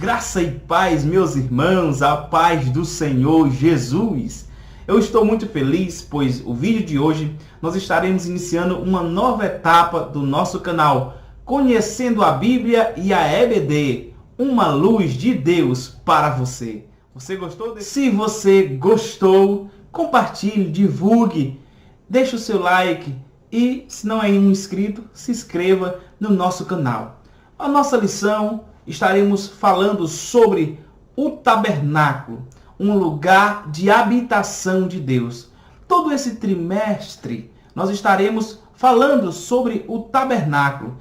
Graça e paz, meus irmãos, a paz do Senhor Jesus. Eu estou muito feliz, pois o vídeo de hoje nós estaremos iniciando uma nova etapa do nosso canal, Conhecendo a Bíblia e a EBD, uma luz de Deus para você. Você gostou desse? Se você gostou, compartilhe, divulgue, deixe o seu like e, se não é um inscrito, se inscreva no nosso canal. A nossa lição, estaremos falando sobre o tabernáculo, um lugar de habitação de Deus. Todo esse trimestre nós estaremos falando sobre o tabernáculo,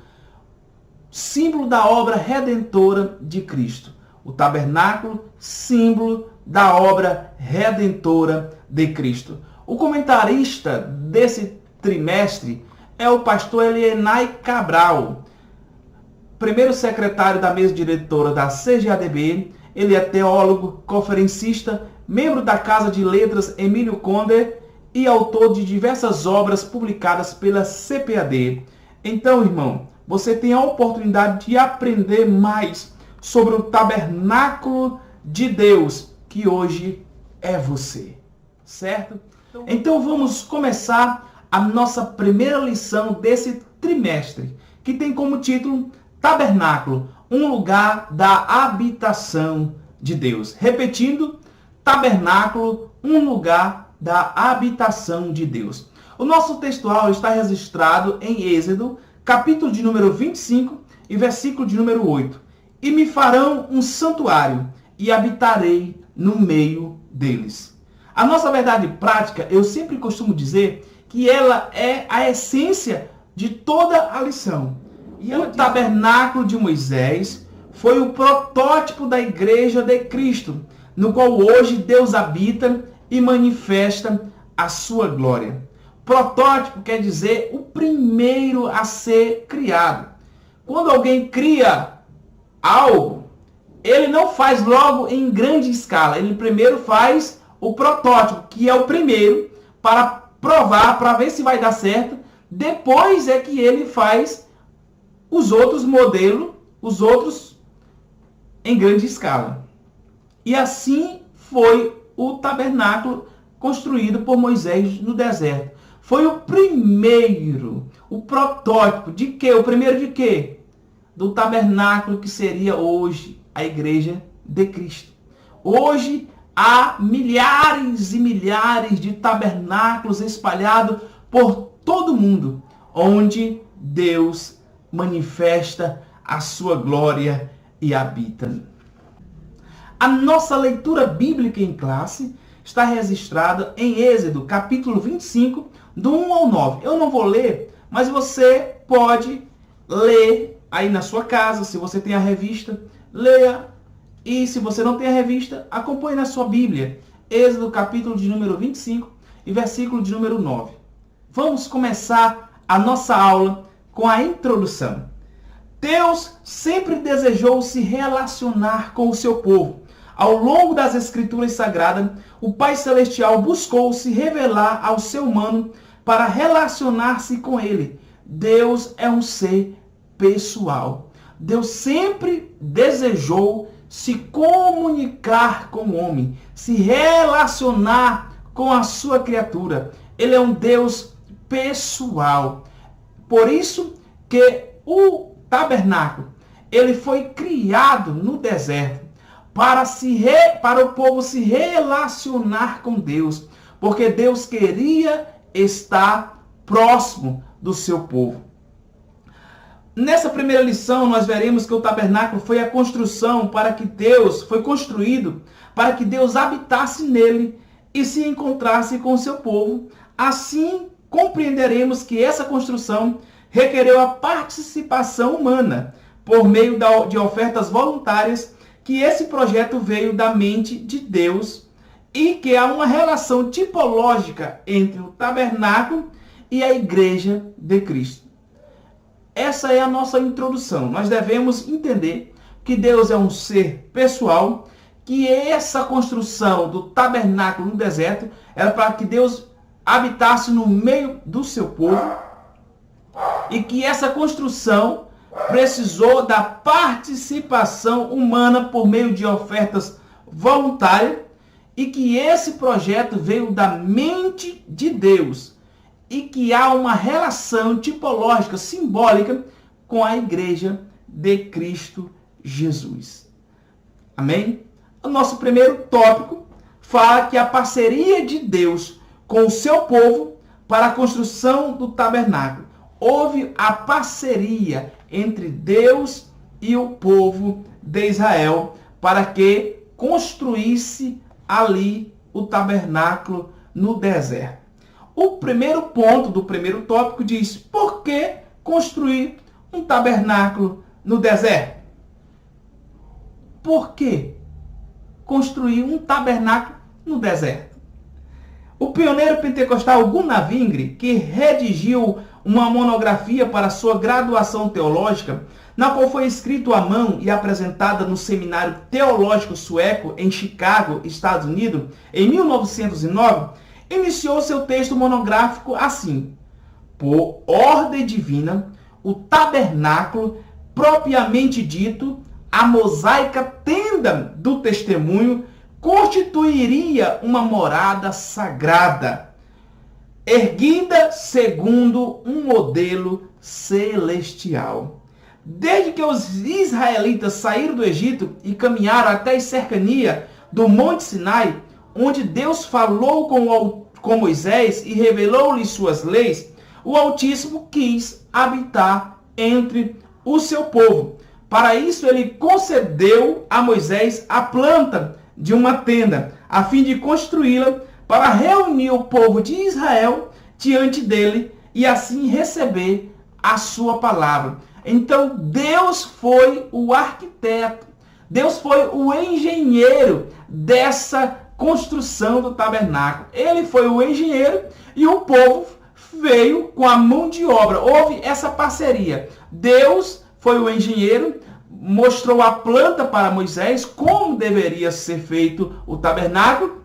símbolo da obra redentora de Cristo. O tabernáculo, símbolo da obra redentora de Cristo. O comentarista desse trimestre é o pastor Elienay Cabral, primeiro secretário da mesa diretora da CGADB. Ele é teólogo, conferencista, membro da Casa de Letras Emílio Conde e autor de diversas obras publicadas pela CPAD. Então, irmão, você tem a oportunidade de aprender mais sobre o tabernáculo de Deus, que hoje é você, certo? Então vamos começar a nossa primeira lição desse trimestre, que tem como título Tabernáculo, um lugar da habitação de Deus. Repetindo, tabernáculo, um lugar da habitação de Deus. O nosso textual está registrado em Êxodo, capítulo de número 25 e versículo de número 8. E me farão um santuário e habitarei no meio deles. A nossa verdade prática, eu sempre costumo dizer que ela é a essência de toda a lição. E o tabernáculo de Moisés foi o protótipo da igreja de Cristo, no qual hoje Deus habita e manifesta a sua glória. Protótipo quer dizer o primeiro a ser criado. Quando alguém cria algo, ele não faz logo em grande escala. Ele primeiro faz o protótipo, que é o primeiro, para provar, para ver se vai dar certo. Depois é que ele faz os outros modelos, os outros em grande escala. E assim foi o tabernáculo construído por Moisés no deserto. Foi o primeiro, o protótipo de quê? O primeiro de quê? Do tabernáculo que seria hoje a igreja de Cristo. Hoje há milhares e milhares de tabernáculos espalhados por todo o mundo, onde Deus manifesta a sua glória e habita. A nossa leitura bíblica em classe está registrada em Êxodo, capítulo 25, do 1 ao 9. Eu não vou ler, mas você pode ler aí na sua casa, se você tem a revista, leia. E se você não tem a revista, acompanhe na sua Bíblia. Êxodo, capítulo de número 25 e versículo de número 9. Vamos começar a nossa aula com a introdução. Deus sempre desejou se relacionar com o seu povo. Ao longo das Escrituras Sagradas, o Pai Celestial buscou se revelar ao ser humano para relacionar-se com ele. Deus é um ser pessoal. Deus sempre desejou se comunicar com o homem, se relacionar com a sua criatura. Ele é um Deus pessoal. Por isso que o tabernáculo, ele foi criado no deserto para o povo se relacionar com Deus, porque Deus queria estar próximo do seu povo. Nessa primeira lição, nós veremos que o tabernáculo foi a construção foi construído para que Deus habitasse nele e se encontrasse com o seu povo. Assim, compreenderemos que essa construção requereu a participação humana por meio de ofertas voluntárias, que esse projeto veio da mente de Deus e que há uma relação tipológica entre o tabernáculo e a igreja de Cristo. Essa é a nossa introdução. Nós devemos entender que Deus é um ser pessoal, que essa construção do tabernáculo no deserto era para que Deus habitasse no meio do seu povo e que essa construção precisou da participação humana por meio de ofertas voluntárias e que esse projeto veio da mente de Deus e que há uma relação tipológica, simbólica com a igreja de Cristo Jesus. Amém? O nosso primeiro tópico fala que a parceria de Deus com o seu povo para a construção do tabernáculo. Houve a parceria entre Deus e o povo de Israel para que construísse ali o tabernáculo no deserto. O primeiro ponto do primeiro tópico diz: por que construir um tabernáculo no deserto? Por que construir um tabernáculo no deserto? O pioneiro pentecostal Gunnar Wingre, que redigiu uma monografia para sua graduação teológica, na qual foi escrito à mão e apresentada no Seminário Teológico Sueco em Chicago, Estados Unidos, em 1909, iniciou seu texto monográfico assim: por ordem divina, o tabernáculo, propriamente dito, a mosaica tenda do testemunho, constituiria uma morada sagrada, erguida segundo um modelo celestial. Desde que os israelitas saíram do Egito e caminharam até as cercanias do Monte Sinai, onde Deus falou com Moisés e revelou-lhe suas leis, o Altíssimo quis habitar entre o seu povo. Para isso, ele concedeu a Moisés a planta de uma tenda, a fim de construí-la para reunir o povo de Israel diante dele e assim receber a sua palavra. Então, Deus foi o arquiteto, Deus foi o engenheiro dessa construção do tabernáculo. Ele foi o engenheiro e o povo veio com a mão de obra. Houve essa parceria. Deus foi o engenheiro, mostrou a planta para Moisés, como deveria ser feito o tabernáculo,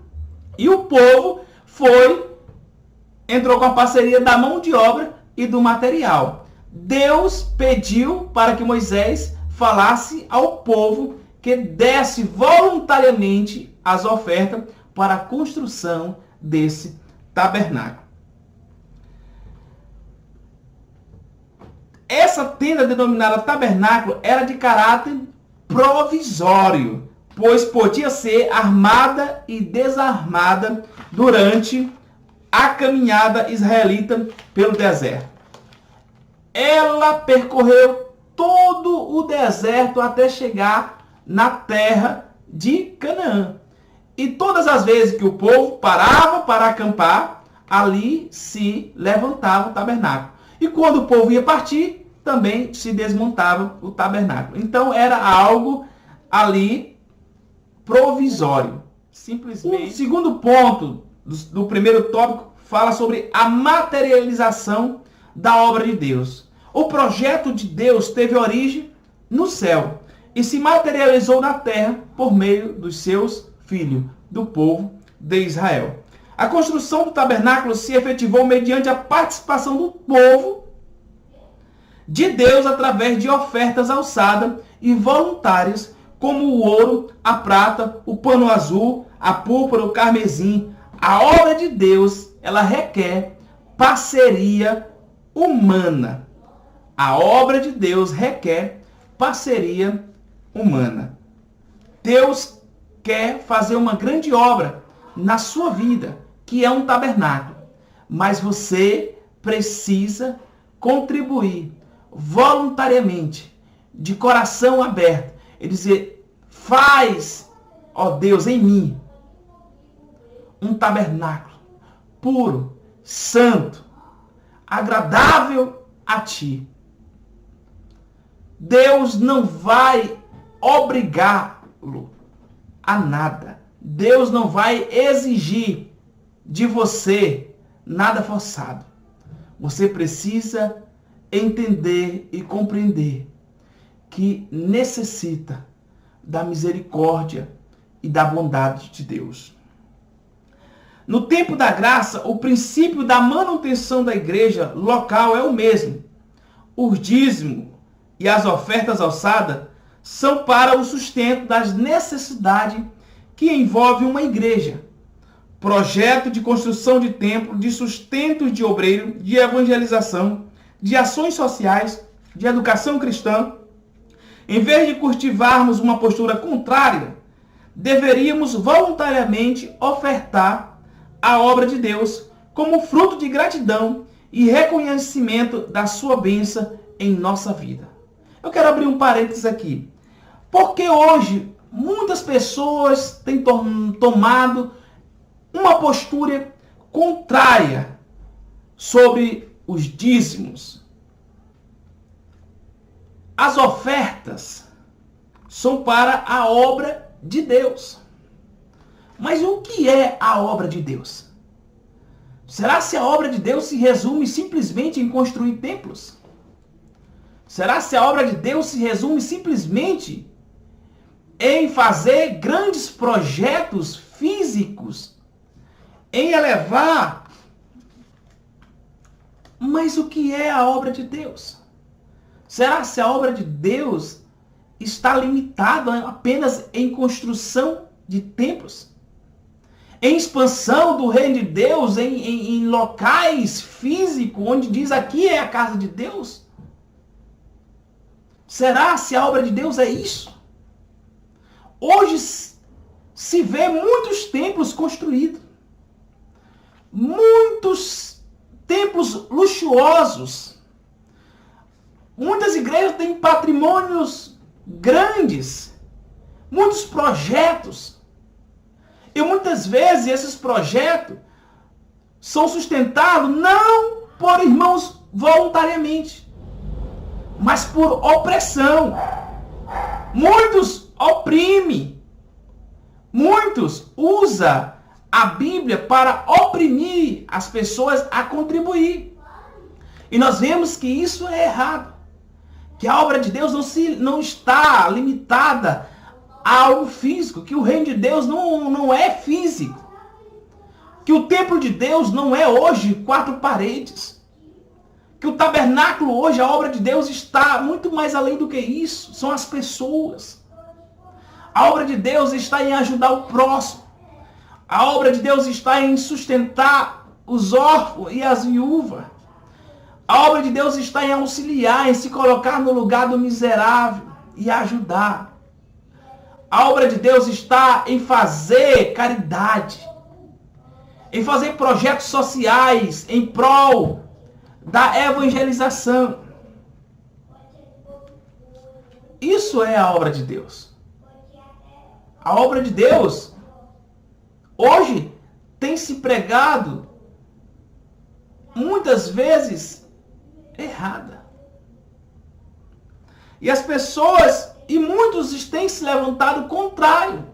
e o povo entrou com a parceria da mão de obra e do material. Deus pediu para que Moisés falasse ao povo que desse voluntariamente as ofertas para a construção desse tabernáculo. Essa tenda denominada tabernáculo era de caráter provisório, pois podia ser armada e desarmada durante a caminhada israelita pelo deserto. Ela percorreu todo o deserto até chegar na terra de Canaã. E todas as vezes que o povo parava para acampar, ali se levantava o tabernáculo. E quando o povo ia partir, também se desmontava o tabernáculo. Então era algo ali provisório. Simplesmente. O segundo ponto do primeiro tópico fala sobre a materialização da obra de Deus. O projeto de Deus teve origem no céu e se materializou na terra por meio dos seus filhos, do povo de Israel. A construção do tabernáculo se efetivou mediante a participação do povo de Deus através de ofertas alçadas e voluntárias, como o ouro, a prata, o pano azul, a púrpura, o carmesim. A obra de Deus, ela requer parceria humana. A obra de Deus requer parceria humana. Deus quer fazer uma grande obra na sua vida, que é um tabernáculo. Mas você precisa contribuir voluntariamente, de coração aberto, e dizer: faz, ó Deus, em mim um tabernáculo puro, santo, agradável a ti. Deus não vai obrigá-lo a nada. Deus não vai exigir de você nada forçado. Você precisa entender e compreender que necessita da misericórdia e da bondade de Deus. No tempo da graça, o princípio da manutenção da igreja local é o mesmo. O dízimo e as ofertas alçadas são para o sustento das necessidades que envolve uma igreja. Projeto de construção de templo, de sustento de obreiro, de evangelização, de ações sociais, de educação cristã. Em vez de cultivarmos uma postura contrária, deveríamos voluntariamente ofertar a obra de Deus como fruto de gratidão e reconhecimento da sua bênção em nossa vida. Eu quero abrir um parênteses aqui. Porque hoje muitas pessoas têm tomado uma postura contrária sobre os dízimos. As ofertas são para a obra de Deus. Mas o que é a obra de Deus? Será se a obra de Deus se resume simplesmente em construir templos? Será se a obra de Deus se resume simplesmente em fazer grandes projetos físicos, em elevar? Mas o que é a obra de Deus? Será se a obra de Deus está limitada apenas em construção de templos? Em expansão do reino de Deus, em locais físicos, onde diz aqui é a casa de Deus? Será se a obra de Deus é isso? Hoje se vê muitos templos construídos. Muitos templos luxuosos. Muitas igrejas têm patrimônios grandes. Muitos projetos. E muitas vezes esses projetos são sustentados não por irmãos voluntariamente, mas por opressão. Muitos oprimem. Muitos usam a Bíblia para oprimir as pessoas a contribuir. E nós vemos que isso é errado. Que a obra de Deus não está limitada a algo físico. Que o reino de Deus não é físico. Que o templo de Deus não é hoje 4 paredes. Que o tabernáculo hoje, a obra de Deus está muito mais além do que isso. São as pessoas. A obra de Deus está em ajudar o próximo. A obra de Deus está em sustentar os órfãos e as viúvas. A obra de Deus está em auxiliar, em se colocar no lugar do miserável e ajudar. A obra de Deus está em fazer caridade, em fazer projetos sociais em prol da evangelização. Isso é a obra de Deus. A obra de Deus hoje tem se pregado muitas vezes errada. E as pessoas, e muitos têm se levantado contrário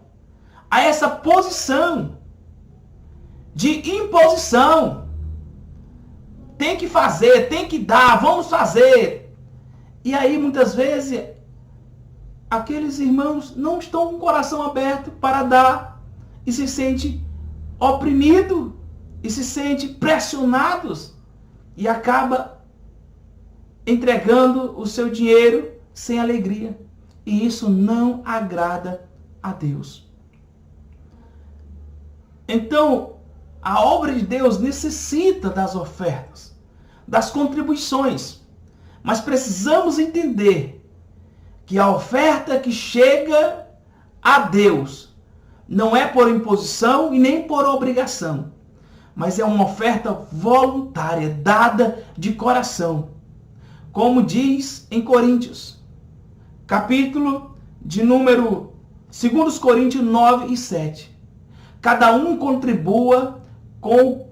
a essa posição de imposição. Tem que fazer, tem que dar, vamos fazer. E aí muitas vezes aqueles irmãos não estão com o coração aberto para dar e se sente oprimido e se sente pressionados e acaba entregando o seu dinheiro sem alegria. E isso não agrada a Deus. Então, a obra de Deus necessita das ofertas, das contribuições. Mas precisamos entender que a oferta que chega a Deus não é por imposição e nem por obrigação, mas é uma oferta voluntária, dada de coração. Como diz em Coríntios, capítulo de número 2 Coríntios 9 e 7. Cada um contribua com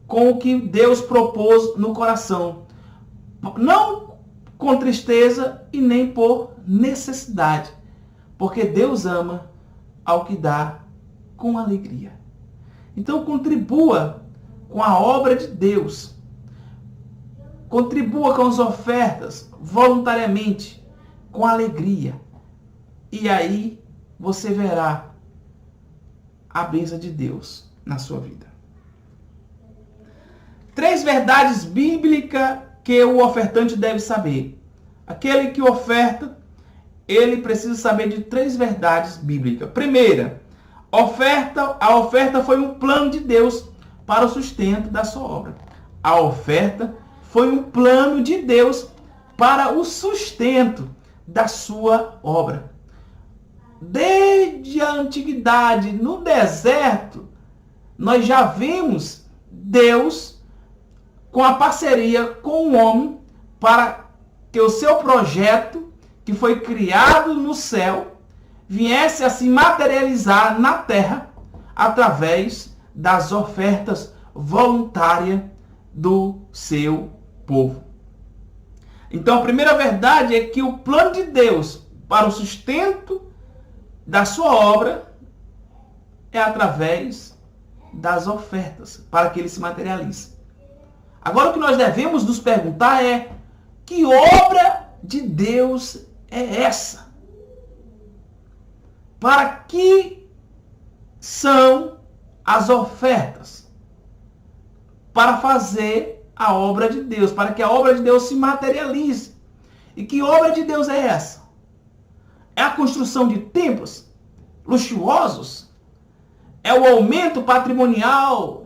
o que Deus propôs no coração, não com tristeza e nem por necessidade, porque Deus ama ao que dá com alegria. Então contribua com a obra de Deus. Contribua com as ofertas voluntariamente, com alegria. E aí você verá a bênção de Deus na sua vida. 3 verdades bíblicas que o ofertante deve saber. Aquele que oferta, ele precisa saber de 3 verdades bíblicas. Primeira, a oferta foi um plano de Deus para o sustento da sua obra. A oferta foi um plano de Deus para o sustento da sua obra. Desde a antiguidade, no deserto, nós já vimos Deus com a parceria com o homem para que o seu projeto, que foi criado no céu, viesse a se materializar na terra através das ofertas voluntárias do seu povo. Então, a primeira verdade é que o plano de Deus para o sustento da sua obra é através das ofertas, para que ele se materialize. Agora, o que nós devemos nos perguntar é: que obra de Deus é essa? Para que são as ofertas? Para fazer a obra de Deus, para que a obra de Deus se materialize. E que obra de Deus é essa? É a construção de templos luxuosos? É o aumento patrimonial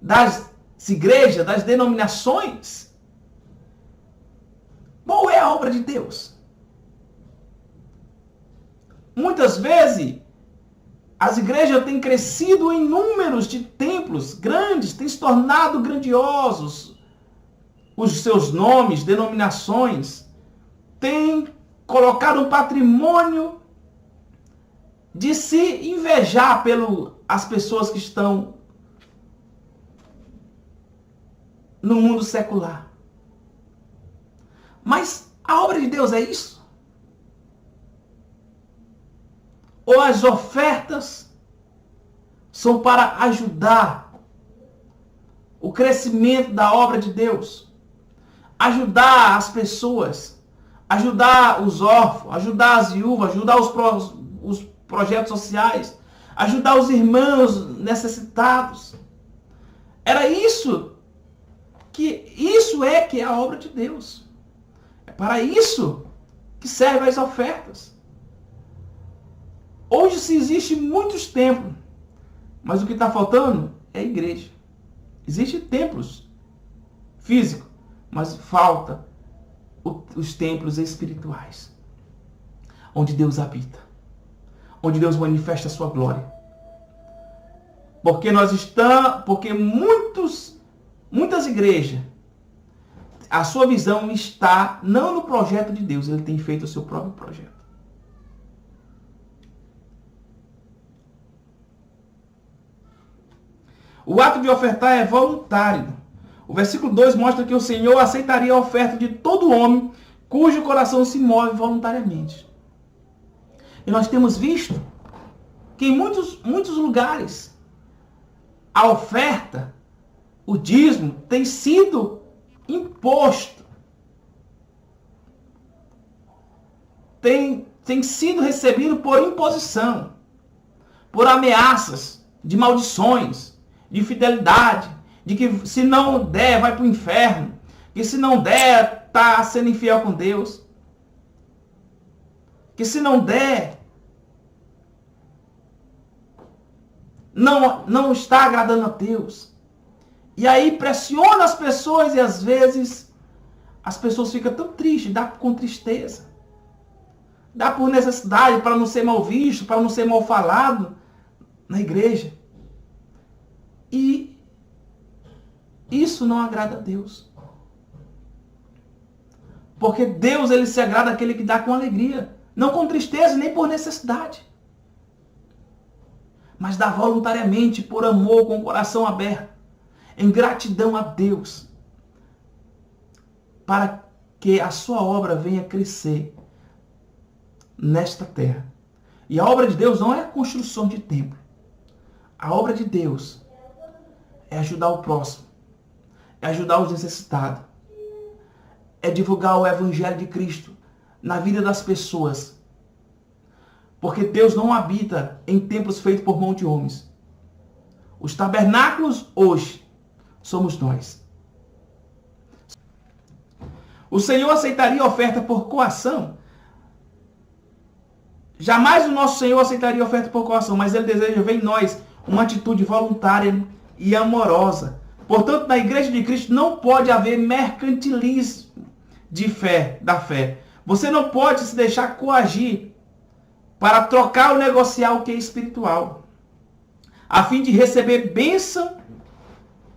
das igrejas, das denominações? Qual é a obra de Deus? Muitas vezes, as igrejas têm crescido em números de templos grandes, têm se tornado grandiosos. Os seus nomes, denominações, têm colocado um patrimônio de se invejar pelas pessoas que estão no mundo secular. Mas a obra de Deus é isso? Ou as ofertas são para ajudar o crescimento da obra de Deus? Ajudar as pessoas, ajudar os órfãos, ajudar as viúvas, ajudar os projetos sociais, ajudar os irmãos necessitados. Era isso que é a obra de Deus. É para isso que servem as ofertas. Hoje se existe muitos templos, mas o que está faltando é a igreja. Existem templos físicos, mas falta os templos espirituais, onde Deus habita, onde Deus manifesta a sua glória. Porque muitas igrejas, a sua visão está não no projeto de Deus, ele tem feito o seu próprio projeto. O ato de ofertar é voluntário. O versículo 2 mostra que o Senhor aceitaria a oferta de todo homem cujo coração se move voluntariamente. E nós temos visto que em muitos lugares a oferta, o dízimo, tem sido imposto. Tem sido recebido por imposição, por ameaças de maldições, de infidelidade, de que se não der, vai para o inferno, que se não der, está sendo infiel com Deus, que se não der, não está agradando a Deus. E aí pressiona as pessoas e às vezes as pessoas ficam tão tristes, dá com tristeza, dá por necessidade, para não ser mal visto, para não ser mal falado na igreja. E isso não agrada a Deus. Porque Deus, ele se agrada àquele que dá com alegria, não com tristeza, nem por necessidade, mas dá voluntariamente, por amor, com o coração aberto, em gratidão a Deus, para que a sua obra venha crescer nesta terra. E a obra de Deus não é a construção de templo. A obra de Deus é ajudar o próximo, é ajudar os necessitados, é divulgar o Evangelho de Cristo na vida das pessoas. Porque Deus não habita em templos feitos por mão de homens. Os tabernáculos hoje somos nós. O Senhor aceitaria oferta por coação? Jamais o nosso Senhor aceitaria oferta por coação, mas Ele deseja ver em nós uma atitude voluntária e amorosa. Portanto, na Igreja de Cristo não pode haver mercantilismo da fé. Você não pode se deixar coagir para trocar ou negociar o que é espiritual, a fim de receber bênçãos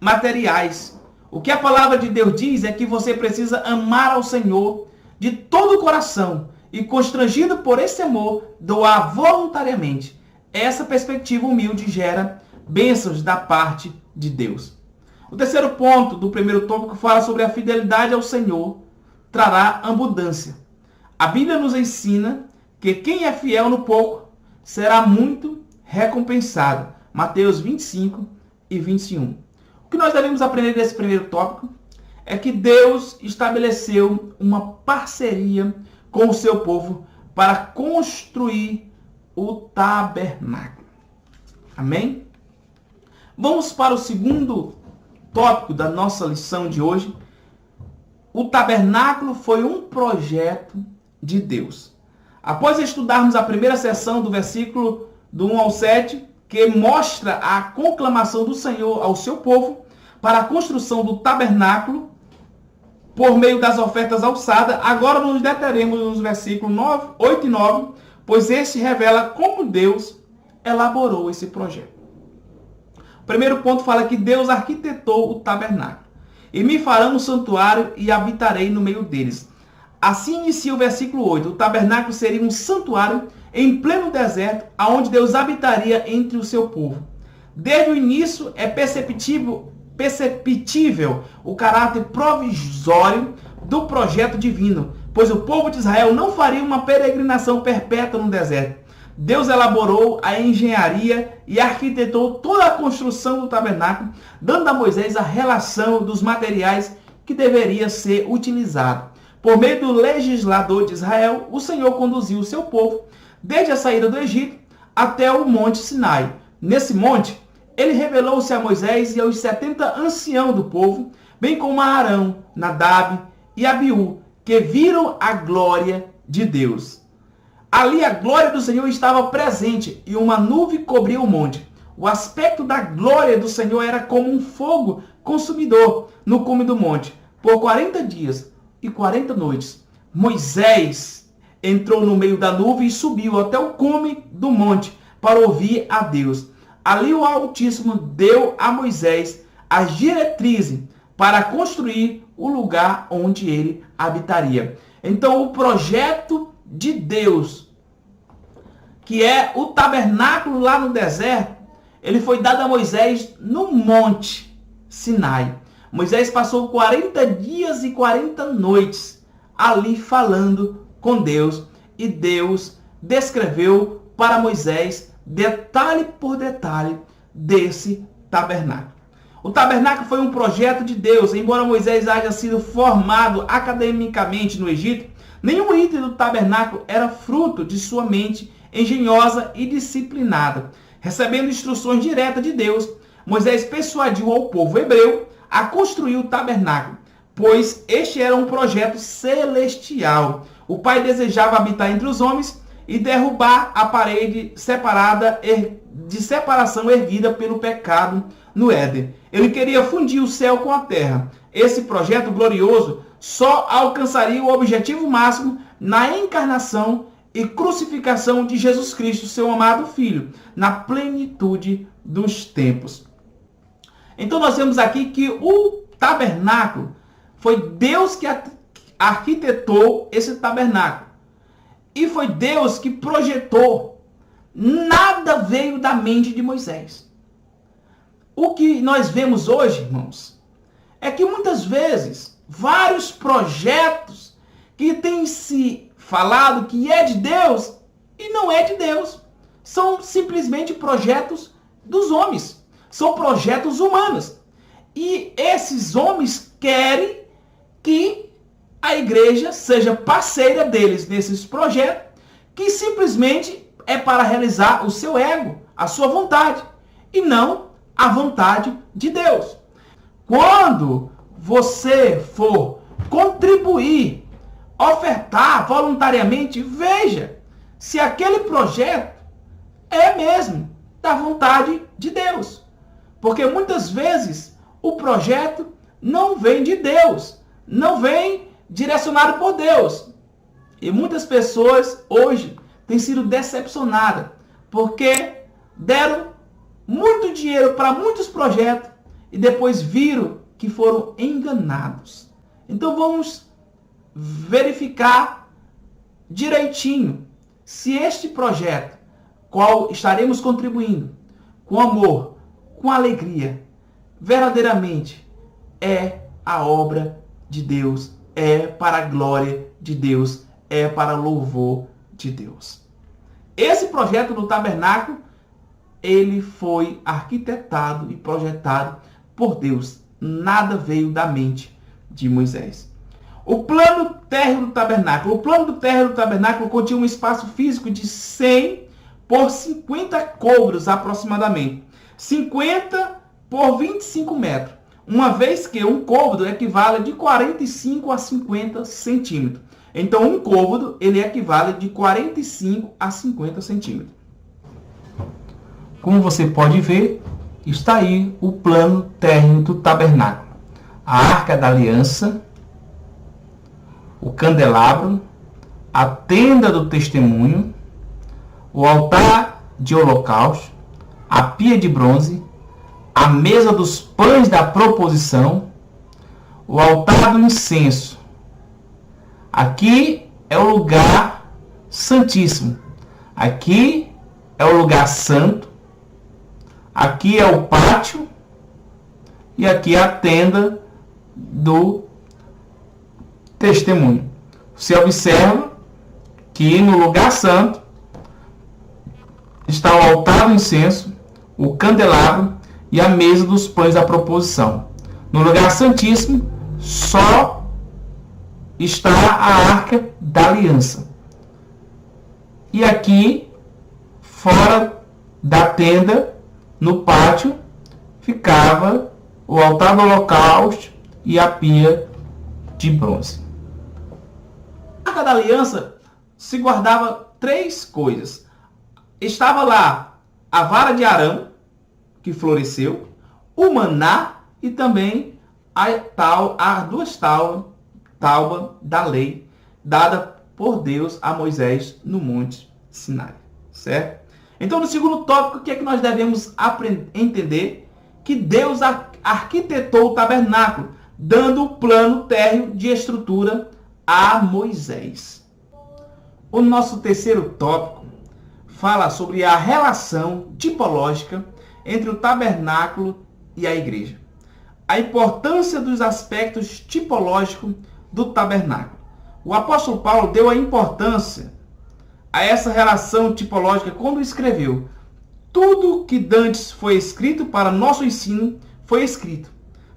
materiais. O que a palavra de Deus diz é que você precisa amar ao Senhor de todo o coração e, constrangido por esse amor, doar voluntariamente. Essa perspectiva humilde gera bênçãos da parte de Deus. O terceiro ponto do primeiro tópico fala sobre a fidelidade ao Senhor trará abundância. A Bíblia nos ensina que quem é fiel no pouco será muito recompensado. Mateus 25 e 21. O que nós devemos aprender desse primeiro tópico é que Deus estabeleceu uma parceria com o seu povo para construir o tabernáculo. Amém? Vamos para o segundo tópico da nossa lição de hoje. O tabernáculo foi um projeto de Deus. Após estudarmos a primeira seção do versículo do 1 ao 7, que mostra a conclamação do Senhor ao seu povo para a construção do tabernáculo por meio das ofertas alçadas, agora nos deteremos nos versículos 8 e 9, pois este revela como Deus elaborou esse projeto. O primeiro ponto fala que Deus arquitetou o tabernáculo. E me farão um santuário e habitarei no meio deles. Assim inicia o versículo 8. O tabernáculo seria um santuário em pleno deserto, aonde Deus habitaria entre o seu povo. Desde o início é perceptível o caráter provisório do projeto divino, pois o povo de Israel não faria uma peregrinação perpétua no deserto. Deus elaborou a engenharia e arquitetou toda a construção do tabernáculo, dando a Moisés a relação dos materiais que deveria ser utilizado. Por meio do legislador de Israel, o Senhor conduziu o seu povo desde a saída do Egito até o Monte Sinai. Nesse monte, ele revelou-se a Moisés e aos 70 anciãos do povo, bem como a Arão, Nadab e Abiú, que viram a glória de Deus. Ali a glória do Senhor estava presente e uma nuvem cobria o monte. O aspecto da glória do Senhor era como um fogo consumidor no cume do monte. Por 40 dias e 40 noites, Moisés entrou no meio da nuvem e subiu até o cume do monte para ouvir a Deus. Ali o Altíssimo deu a Moisés as diretrizes para construir o lugar onde ele habitaria. Então o projeto de Deus, que é o tabernáculo lá no deserto, ele foi dado a Moisés no Monte Sinai. Moisés passou 40 dias e 40 noites ali falando com Deus, e Deus descreveu para Moisés detalhe por detalhe desse tabernáculo. O tabernáculo foi um projeto de Deus. Embora Moisés haja sido formado academicamente no Egito, nenhum item do tabernáculo era fruto de sua mente engenhosa e disciplinada. Recebendo instruções diretas de Deus, Moisés persuadiu ao povo hebreu a construir o tabernáculo, pois este era um projeto celestial. O Pai desejava habitar entre os homens e derrubar a parede de separação erguida pelo pecado no Éden. Ele queria fundir o céu com a terra. Esse projeto glorioso só alcançaria o objetivo máximo na encarnação e crucificação de Jesus Cristo, seu amado Filho, na plenitude dos tempos. Então nós vemos aqui que o tabernáculo foi Deus que arquitetou esse tabernáculo. E foi Deus que projetou. Nada veio da mente de Moisés. O que nós vemos hoje, irmãos, é que muitas vezes vários projetos que têm se falado que é de Deus e não é de Deus, são simplesmente projetos dos homens, são projetos humanos. E esses homens querem que a igreja seja parceira deles nesses projetos, que simplesmente é para realizar o seu ego, a sua vontade, e não a vontade de Deus. Quando você for contribuir, ofertar voluntariamente, veja se aquele projeto é mesmo da vontade de Deus. Porque muitas vezes o projeto não vem de Deus, não vem direcionado por Deus. E muitas pessoas hoje têm sido decepcionadas porque deram muito dinheiro para muitos projetos e depois viram que foram enganados. Então vamos verificar direitinho se este projeto, qual estaremos contribuindo, com amor, com alegria, verdadeiramente é a obra de Deus, é para a glória de Deus, é para louvor de Deus. Esse projeto do tabernáculo, ele foi arquitetado e projetado por Deus. Nada veio da mente de Moisés. O plano térreo do tabernáculo. O plano do térreo do tabernáculo continha um espaço físico de 100 por 50 côvados aproximadamente. 50 por 25 metros. Uma vez que um côvado equivale de 45 a 50 centímetros. Então, um côvado, ele equivale de 45 a 50 centímetros. Como você pode ver, está aí o plano térreo do tabernáculo. A arca da aliança, o candelabro, a tenda do testemunho, o altar de holocausto, a pia de bronze, a mesa dos pães da proposição, o altar do incenso. Aqui é o lugar santíssimo. Aqui é o lugar santo. Aqui é o pátio. E aqui é a tenda do testemunho. Você observa que no lugar santo está o altar do incenso, o candelabro e a mesa dos pães da proposição. No lugar santíssimo só está a arca da aliança. E aqui, fora da tenda, no pátio, ficava o altar do holocausto e a pia de bronze. Na arca da aliança se guardava 3 coisas. Estava lá a vara de Arão, que floresceu, o maná e também as 2 tábuas da lei dada por Deus a Moisés no Monte Sinai. Certo? Então, no segundo tópico, o que é que nós devemos entender? Que Deus arquitetou o tabernáculo, dando o plano térreo de estrutura a Moisés. O nosso terceiro tópico fala sobre a relação tipológica entre o tabernáculo e a igreja. A importância dos aspectos tipológicos do tabernáculo. O apóstolo Paulo deu a importância a essa relação tipológica quando escreveu: tudo que dantes foi escrito para nosso ensino foi escrito,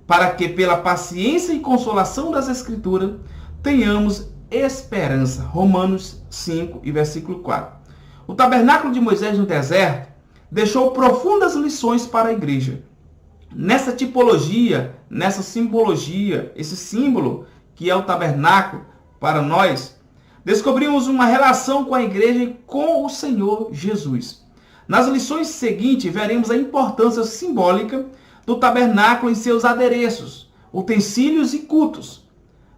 para que pela paciência e consolação das Escrituras tenhamos esperança. Romanos 5 e versículo 4. O tabernáculo de Moisés no deserto deixou profundas lições para a igreja. Nessa tipologia, nessa simbologia, esse símbolo que é o tabernáculo para nós, descobrimos uma relação com a igreja e com o Senhor Jesus. Nas lições seguintes, veremos a importância simbólica do tabernáculo em seus adereços, utensílios e cultos,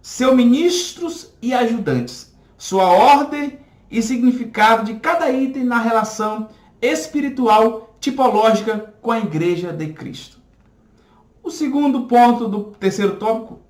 seus ministros e ajudantes, sua ordem e significado de cada item na relação espiritual tipológica com a igreja de Cristo. O segundo ponto do terceiro tópico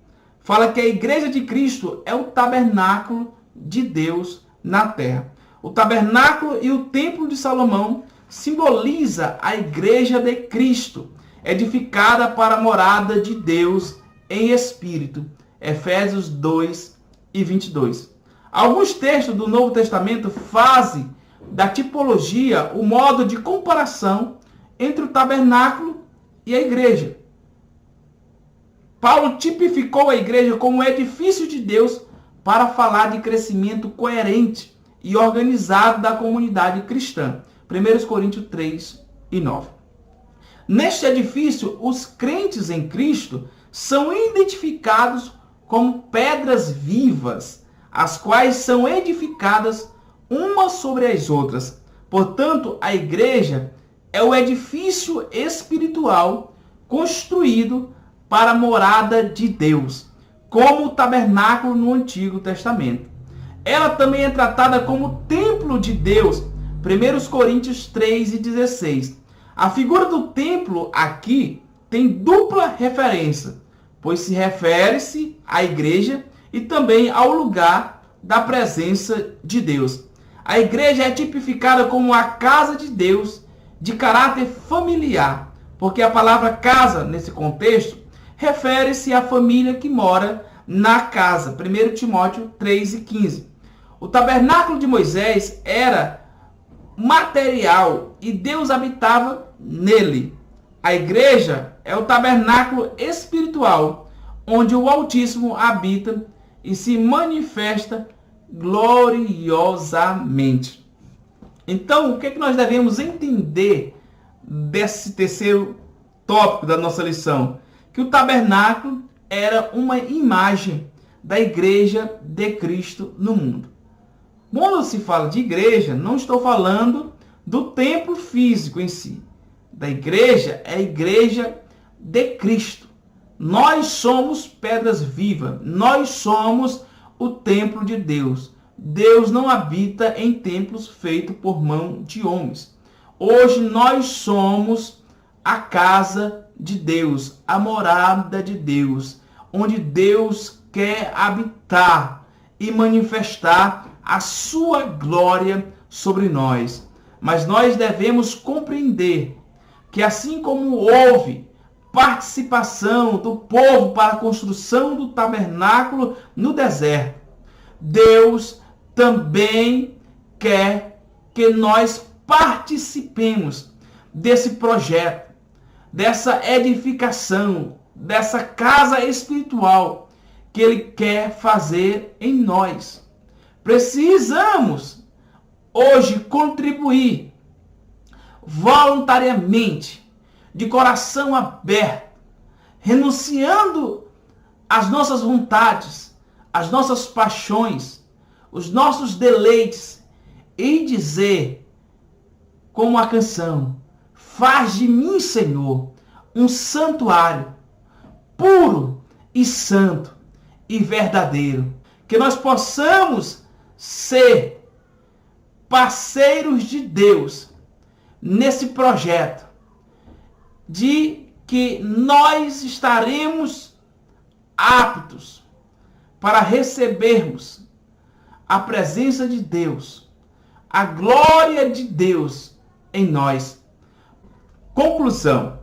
fala que a igreja de Cristo é o tabernáculo de Deus na terra. O tabernáculo e o templo de Salomão simboliza a igreja de Cristo, edificada para a morada de Deus em espírito. Efésios 2 e 22. Alguns textos do Novo Testamento fazem da tipologia o modo de comparação entre o tabernáculo e a igreja. Paulo tipificou a igreja como um edifício de Deus para falar de crescimento coerente e organizado da comunidade cristã. 1 Coríntios 3 e 9. Neste edifício, os crentes em Cristo são identificados como pedras vivas, as quais são edificadas umas sobre as outras. Portanto, a igreja é o edifício espiritual construído para a morada de Deus, como o tabernáculo no Antigo Testamento. Ela também é tratada como templo de Deus, 1 Coríntios 3:16. A figura do templo aqui tem dupla referência, pois se refere-se à igreja e também ao lugar da presença de Deus. A igreja é tipificada como a casa de Deus de caráter familiar, porque a palavra casa, nesse contexto, refere-se à família que mora na casa. 1 Timóteo 3:15. O tabernáculo de Moisés era material e Deus habitava nele. A igreja é o tabernáculo espiritual, onde o Altíssimo habita e se manifesta gloriosamente. Então, o que é que nós devemos entender desse terceiro tópico da nossa lição? Que o tabernáculo era uma imagem da igreja de Cristo no mundo. Quando se fala de igreja, não estou falando do templo físico em si. Da igreja é a igreja de Cristo. Nós somos pedras vivas. Nós somos o templo de Deus. Deus não habita em templos feitos por mão de homens. Hoje nós somos a casa de Deus, a morada de Deus, onde Deus quer habitar e manifestar a sua glória sobre nós. Mas nós devemos compreender que assim como houve participação do povo para a construção do tabernáculo no deserto, Deus também quer que nós participemos desse projeto, dessa edificação, dessa casa espiritual que Ele quer fazer em nós. Precisamos hoje contribuir voluntariamente, de coração aberto, renunciando às nossas vontades, às nossas paixões, os nossos deleites, e dizer, como a canção: faz de mim, Senhor, um santuário puro e santo e verdadeiro. Que nós possamos ser parceiros de Deus nesse projeto, de que nós estaremos aptos para recebermos a presença de Deus, a glória de Deus em nós. Conclusão: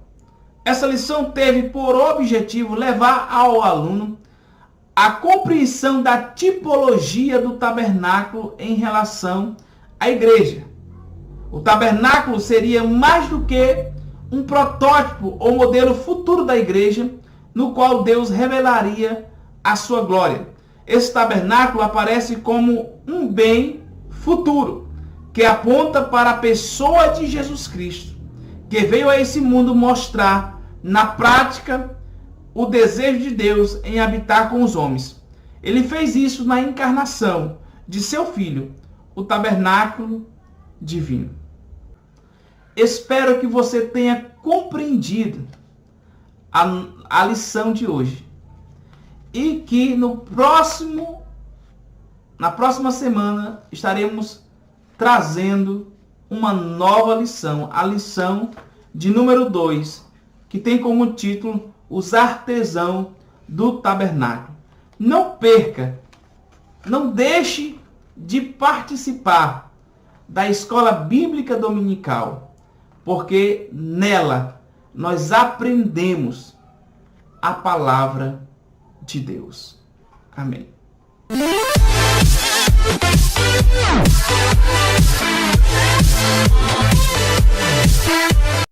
essa lição teve por objetivo levar ao aluno a compreensão da tipologia do tabernáculo em relação à igreja. O tabernáculo seria mais do que um protótipo ou modelo futuro da igreja, no qual Deus revelaria a sua glória. Esse tabernáculo aparece como um bem futuro, que aponta para a pessoa de Jesus Cristo, que veio a esse mundo mostrar na prática o desejo de Deus em habitar com os homens. Ele fez isso na encarnação de seu Filho, o tabernáculo divino. Espero que você tenha compreendido a lição de hoje e que na próxima semana estaremos trazendo uma nova lição, a lição de número 2, que tem como título Os Artesãos do Tabernáculo. Não perca, não deixe de participar da Escola Bíblica Dominical, porque nela nós aprendemos a palavra de Deus. Amém.